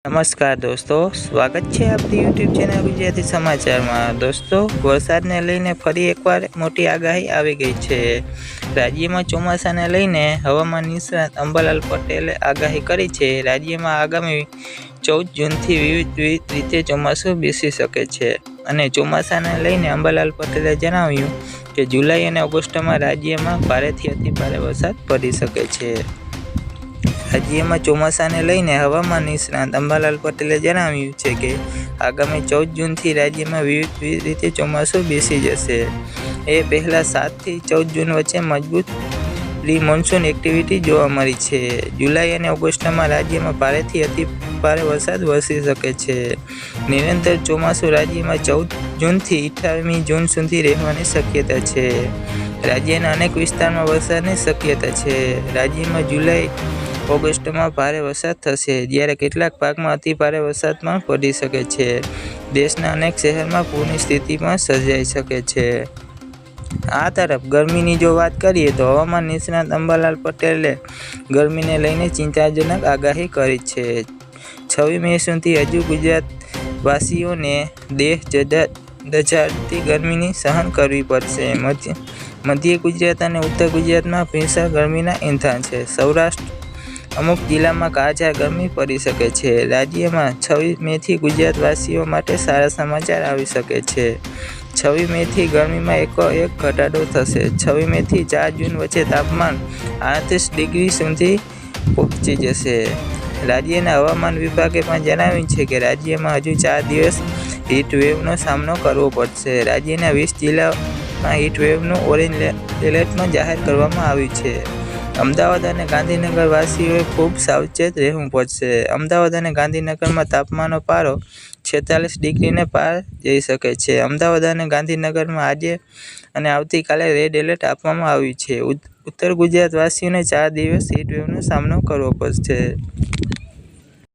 નમસ્કાર દોસ્તો, સ્વાગત છે આપણી યુટ્યુબ ચેનલ ગુજરાતી સમાચારમાં। દોસ્તો, વરસાદને લઈને ફરી એકવાર મોટી આગાહી આવી ગઈ છે। રાજ્યમાં ચોમાસાને લઈને હવામાન નિષ્ણાત અંબાલાલ પટેલે આગાહી કરી છે। રાજ્યમાં આગામી 14 જૂનથી વિવિધ રીતે ચોમાસું બેસી શકે છે અને ચોમાસાને લઈને અંબાલાલ પટેલે જણાવ્યું કે જુલાઈ અને ઓગસ્ટમાં રાજ્યમાં ભારેથી અતિભારે વરસાદ પડી શકે છે। રાજ્યમાં ચોમાસાને લઈને હવામાન નિષ્ણાત અંબાલાલ પટેલે જણાવ્યું છે કે આગામી 14 જૂનથી રાજ્યમાં વિવિધ રીતે ચોમાસું બેસી જશે। એ પહેલાં 7 થી 14 જૂન વચ્ચે મજબૂત પ્રી મોન્સૂન એક્ટિવિટી જોવા મળી છે। જુલાઈ અને ઓગસ્ટમાં રાજ્યમાં ભારેથી અતિભારે વરસાદ વરસી શકે છે। નિરંતર ચોમાસું રાજ્યમાં 14 જૂનથી 28મી જૂન સુધી રહેવાની શક્યતા છે। રાજ્યના અનેક વિસ્તારમાં વરસાદની શક્યતા છે। રાજ્યમાં જુલાઈ ઓગસ્ટમાં ભારે વરસાદ થશે, જ્યારે કેટલાક ભાગમાં અતિભારે વરસાદ પણ પડી શકે છે। દેશના અનેક શહેરમાં પૂરની સ્થિતિ પણ સર્જાઈ શકે છે। આ તરફ ગરમીની જો વાત કરીએ તો હવામાન નિષ્ણાત અંબાલાલ પટેલે ગરમીને લઈને ચિંતાજનક આગાહી કરી છે। 26 મે સુધી હજુ ગુજરાતવાસીઓને દેહ દઝાડતી ગરમીની સહન કરવી પડશે। મધ્ય ગુજરાત અને ઉત્તર ગુજરાતમાં ભીષણ ગરમીના એંધાણ છે। સૌરાષ્ટ્ર અમુક જિલ્લામાં કાળઝાળ ગરમી પડી શકે છે। રાજ્યમાં 26 મેથી ગુજરાતવાસીઓ માટે સારા સમાચાર આવી શકે છે। 26 મેથી ગરમીમાં એકાએક ઘટાડો થશે। 26 મેથી 4 જૂન વચ્ચે તાપમાન 38 ડિગ્રી સુધી પહોંચી જશે। રાજ્યના હવામાન વિભાગે પણ જણાવ્યું છે કે રાજ્યમાં હજુ 4 દિવસ હીટવેવનો સામનો કરવો પડશે। રાજ્યના 20 જિલ્લામાં હીટવેવનું ઓરેન્જ એલર્ટ પણ જાહેર કરવામાં આવ્યું છે। અમદાવાદ અને ગાંધીનગર વાસીઓએ ખૂબ સાવચેત રહેવું પડશે। અમદાવાદ અને ગાંધીનગરમાં તાપમાનનો પારો 46 ડિગ્રીને પાર જઈ શકે છે। અમદાવાદ અને ગાંધીનગરમાં આજે અને આવતીકાલે રેડ એલર્ટ આપવામાં આવ્યું છે। ઉત્તર ગુજરાત વાસીઓને 4 દિવસ હીટવેવનો સામનો કરવો પડશે।